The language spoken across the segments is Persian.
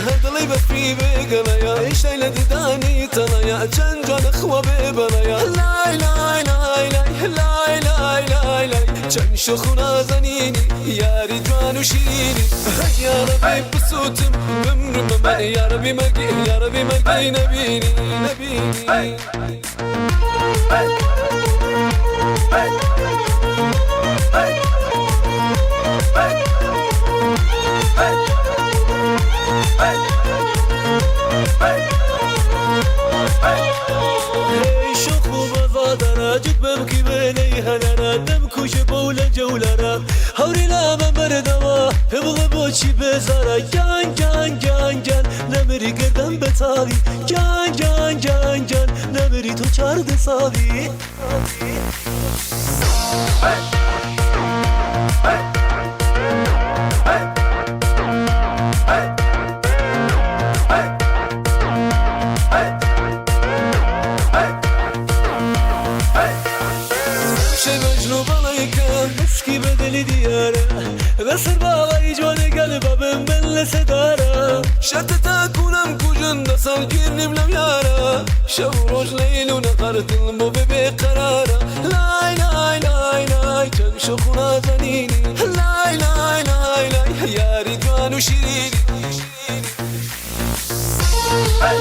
هدلي بفري بقلايا ايش ليلة داني تلايا جن جان اخوة ببلايا لاي لاي لاي لاي لاي لاي لاي لاي جن شخونا زنيني ياري جوان وشيريني يا ربي بصوتم بمرم من يا ربي مرقي يا ربي مرقي نبيني نبيني شخو بفادنا جد بمكي بيني هنانا دمكوش بولا جولنا هوري لا مردما هبغ بوشي بزارا جان جان جان جان نمري قدم بتالي جان جان جان جان نمري تو چارد سالي اسكي بدل ديارة بسر باغي جواني قلبا بنبل سدارة شتتا كونم كوجن دسال كيرني بلم يارا شو روج ليل ونقرت المو بقرارة لاي لاي لاي لاي كم شخونا زنيني لاي لاي لاي لاي يا رجوان وشيريني Hey!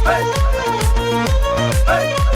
Hey! Hey!